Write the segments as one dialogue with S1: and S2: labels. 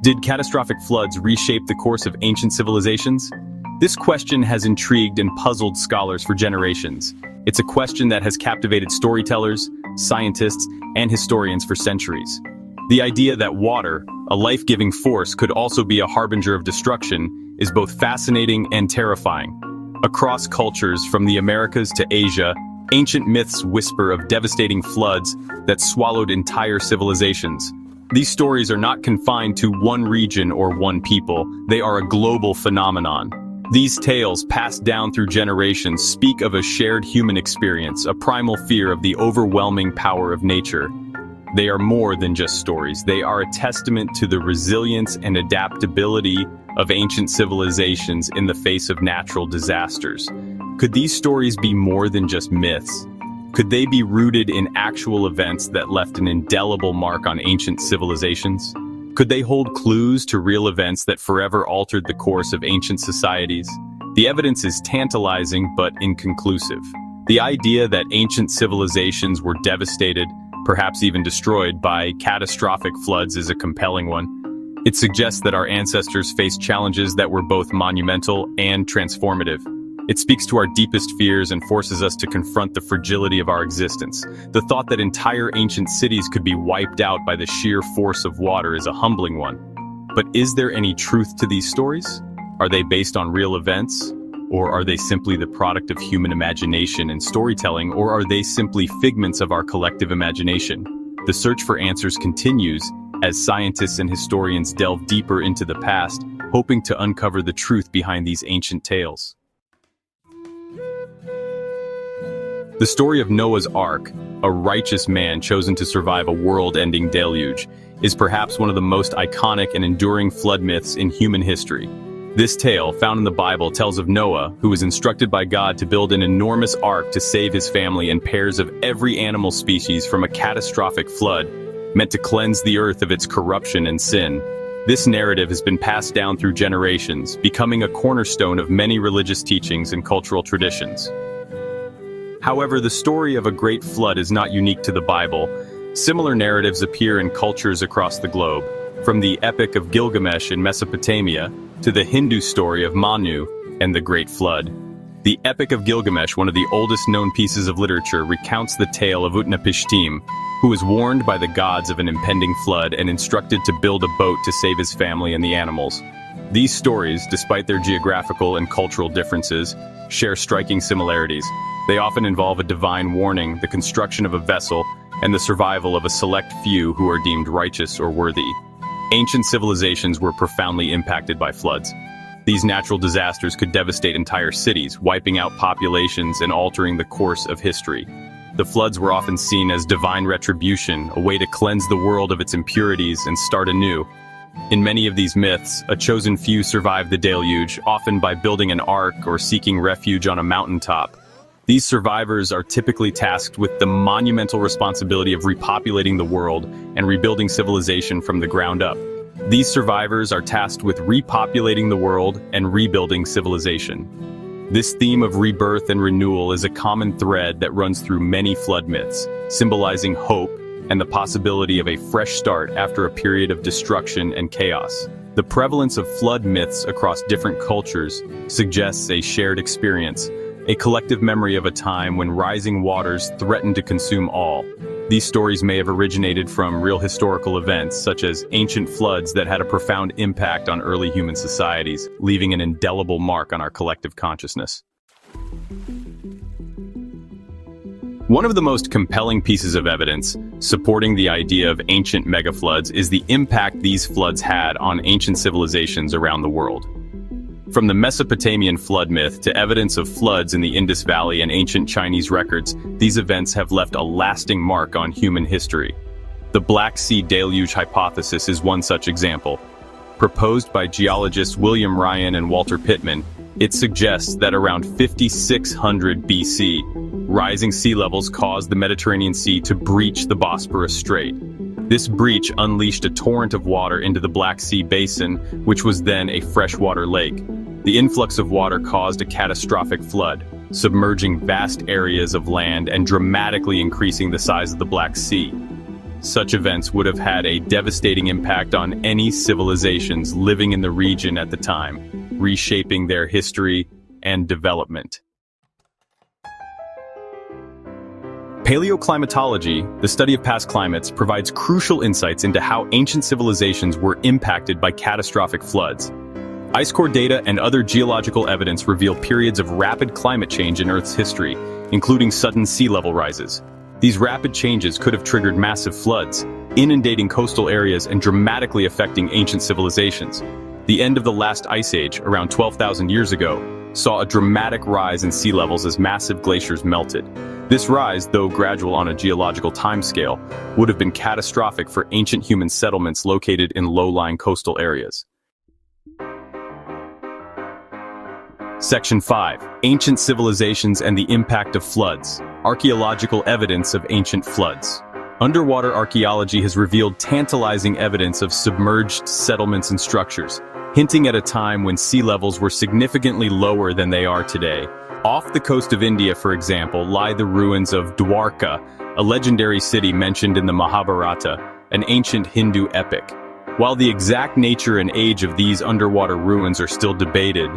S1: Did catastrophic floods reshape the course of ancient civilizations? This question has intrigued and puzzled scholars for generations. It's a question that has captivated storytellers, scientists, and historians for centuries. The idea that water, a life-giving force, could also be a harbinger of destruction is both fascinating and terrifying. Across cultures, from the Americas to Asia, ancient myths whisper of devastating floods that swallowed entire civilizations. These stories are not confined to one region or one people. They are a global phenomenon. These tales, passed down through generations, speak of a shared human experience, a primal fear of the overwhelming power of nature. They are more than just stories. They are a testament to the resilience and adaptability of ancient civilizations in the face of natural disasters. Could these stories be more than just myths? Could they be rooted in actual events that left an indelible mark on ancient civilizations? Could they hold clues to real events that forever altered the course of ancient societies? The evidence is tantalizing but inconclusive. The idea that ancient civilizations were devastated, perhaps even destroyed, by catastrophic floods is a compelling one. It suggests that our ancestors faced challenges that were both monumental and transformative. It speaks to our deepest fears and forces us to confront the fragility of our existence. The thought that entire ancient cities could be wiped out by the sheer force of water is a humbling one. But is there any truth to these stories? Are they based on real events? Or are they simply the product of human imagination and storytelling? Or are they simply figments of our collective imagination? The search for answers continues as scientists and historians delve deeper into the past, hoping to uncover the truth behind these ancient tales. The story of Noah's Ark, a righteous man chosen to survive a world-ending deluge, is perhaps one of the most iconic and enduring flood myths in human history. This tale, found in the Bible, tells of Noah, who was instructed by God to build an enormous ark to save his family and pairs of every animal species from a catastrophic flood, meant to cleanse the earth of its corruption and sin. This narrative has been passed down through generations, becoming a cornerstone of many religious teachings and cultural traditions. However, the story of a great flood is not unique to the Bible. Similar narratives appear in cultures across the globe, from the Epic of Gilgamesh in Mesopotamia to the Hindu story of Manu and the Great Flood. The Epic of Gilgamesh, one of the oldest known pieces of literature, recounts the tale of Utnapishtim, who was warned by the gods of an impending flood and instructed to build a boat to save his family and the animals. These stories, despite their geographical and cultural differences, share striking similarities. They often involve a divine warning, the construction of a vessel, and the survival of a select few who are deemed righteous or worthy. Ancient civilizations were profoundly impacted by floods. These natural disasters could devastate entire cities, wiping out populations and altering the course of history. The floods were often seen as divine retribution, a way to cleanse the world of its impurities and start anew. In many of these myths, a chosen few survived the deluge, often by building an ark or seeking refuge on a mountaintop. These survivors are typically tasked with the monumental responsibility of repopulating the world and rebuilding civilization from the ground up. These survivors are tasked with repopulating the world and rebuilding civilization. This theme of rebirth and renewal is a common thread that runs through many flood myths, symbolizing hope and the possibility of a fresh start after a period of destruction and chaos. The prevalence of flood myths across different cultures suggests a shared experience, a collective memory of a time when rising waters threatened to consume all. These stories may have originated from real historical events, such as ancient floods that had a profound impact on early human societies, leaving an indelible mark on our collective consciousness. One of the most compelling pieces of evidence supporting the idea of ancient megafloods is the impact these floods had on ancient civilizations around the world. From the Mesopotamian flood myth to evidence of floods in the Indus Valley and ancient Chinese records, these events have left a lasting mark on human history. The Black Sea deluge hypothesis is one such example. Proposed by geologists William Ryan and Walter Pittman, it suggests that around 5600 BC, rising sea levels caused the Mediterranean Sea to breach the Bosporus Strait. This breach unleashed a torrent of water into the Black Sea basin, which was then a freshwater lake. The influx of water caused a catastrophic flood, submerging vast areas of land and dramatically increasing the size of the Black Sea. Such events would have had a devastating impact on any civilizations living in the region at the time, reshaping their history and development. Paleoclimatology, the study of past climates, provides crucial insights into how ancient civilizations were impacted by catastrophic floods. Ice core data and other geological evidence reveal periods of rapid climate change in Earth's history, including sudden sea level rises. These rapid changes could have triggered massive floods, inundating coastal areas and dramatically affecting ancient civilizations. The end of the last ice age, around 12,000 years ago, saw a dramatic rise in sea levels as massive glaciers melted. This rise, though gradual on a geological timescale, would have been catastrophic for ancient human settlements located in low-lying coastal areas. Section 5. Ancient civilizations and the impact of floods. Archaeological evidence of ancient floods. Underwater archaeology has revealed tantalizing evidence of submerged settlements and structures, hinting at a time when sea levels were significantly lower than they are today. Off the coast of India, for example, lie the ruins of Dwarka, a legendary city mentioned in the Mahabharata, an ancient Hindu epic. While the exact nature and age of these underwater ruins are still debated,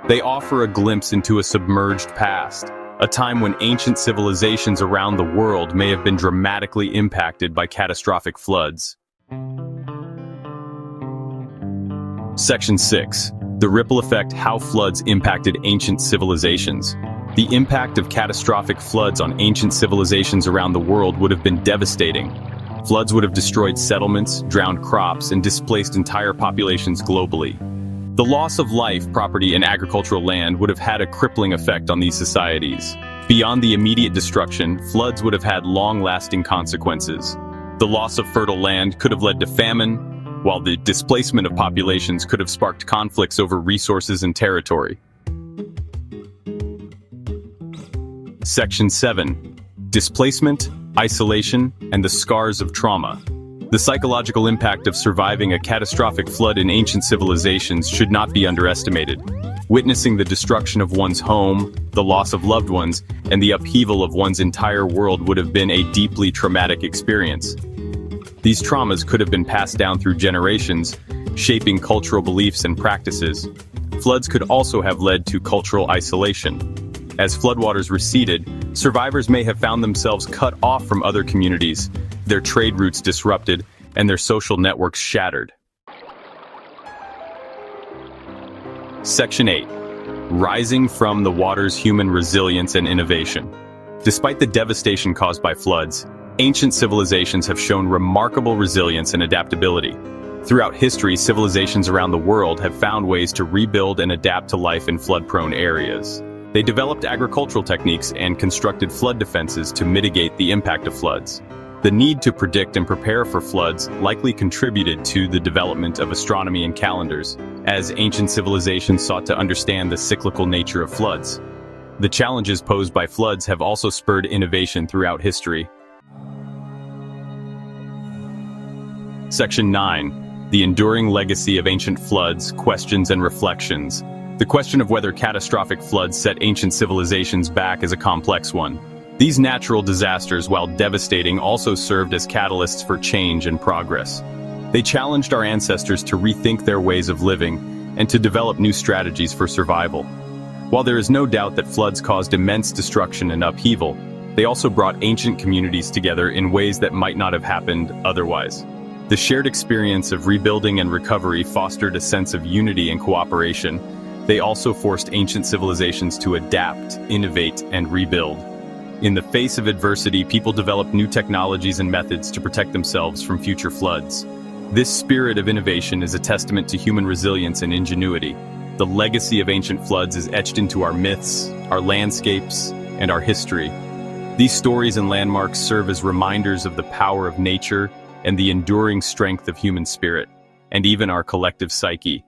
S1: they offer a glimpse into a submerged past, a time when ancient civilizations around the world may have been dramatically impacted by catastrophic floods. Section 6. The ripple effect: how floods impacted ancient civilizations. The impact of catastrophic floods on ancient civilizations around the world would have been devastating. Floods would have destroyed settlements, drowned crops, and displaced entire populations globally. The loss of life, property, and agricultural land would have had a crippling effect on these societies. Beyond the immediate destruction, floods would have had long-lasting consequences. The loss of fertile land could have led to famine, while the displacement of populations could have sparked conflicts over resources and territory. Section 7. Displacement, isolation, and the scars of trauma. The psychological impact of surviving a catastrophic flood in ancient civilizations should not be underestimated. Witnessing the destruction of one's home, the loss of loved ones, and the upheaval of one's entire world would have been a deeply traumatic experience. These traumas could have been passed down through generations, shaping cultural beliefs and practices. Floods could also have led to cultural isolation. As floodwaters receded, survivors may have found themselves cut off from other communities, their trade routes disrupted, and their social networks shattered. Section 8. Rising from the water's human resilience and innovation. Despite the devastation caused by floods, ancient civilizations have shown remarkable resilience and adaptability. Throughout history, civilizations around the world have found ways to rebuild and adapt to life in flood-prone areas. They developed agricultural techniques and constructed flood defenses to mitigate the impact of floods. The need to predict and prepare for floods likely contributed to the development of astronomy and calendars, as ancient civilizations sought to understand the cyclical nature of floods. The challenges posed by floods have also spurred innovation throughout history. Section 9. The enduring legacy of ancient floods, questions and reflections. The question of whether catastrophic floods set ancient civilizations back is a complex one. These natural disasters, while devastating, also served as catalysts for change and progress. They challenged our ancestors to rethink their ways of living and to develop new strategies for survival. While there is no doubt that floods caused immense destruction and upheaval, they also brought ancient communities together in ways that might not have happened otherwise. The shared experience of rebuilding and recovery fostered a sense of unity and cooperation. They also forced ancient civilizations to adapt, innovate, and rebuild. In the face of adversity, people developed new technologies and methods to protect themselves from future floods. This spirit of innovation is a testament to human resilience and ingenuity. The legacy of ancient floods is etched into our myths, our landscapes, and our history. These stories and landmarks serve as reminders of the power of nature and the enduring strength of human spirit, and even our collective psyche.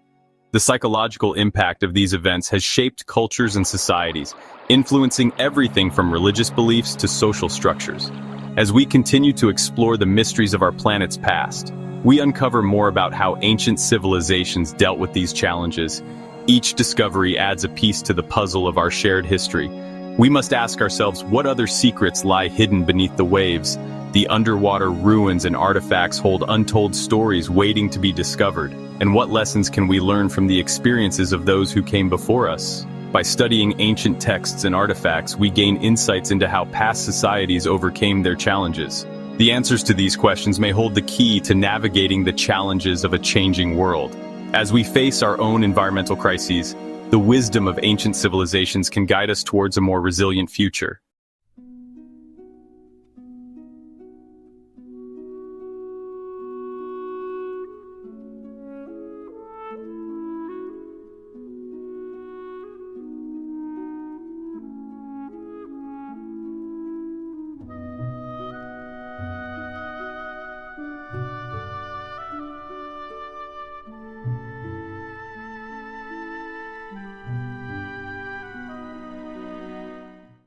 S1: The psychological impact of these events has shaped cultures and societies, influencing everything from religious beliefs to social structures. As we continue to explore the mysteries of our planet's past, we uncover more about how ancient civilizations dealt with these challenges. Each discovery adds a piece to the puzzle of our shared history. We must ask ourselves what other secrets lie hidden beneath the waves, The underwater ruins and artifacts hold untold stories waiting to be discovered. And what lessons can we learn from the experiences of those who came before us? By studying ancient texts and artifacts, we gain insights into how past societies overcame their challenges. The answers to these questions may hold the key to navigating the challenges of a changing world. As we face our own environmental crises, the wisdom of ancient civilizations can guide us towards a more resilient future.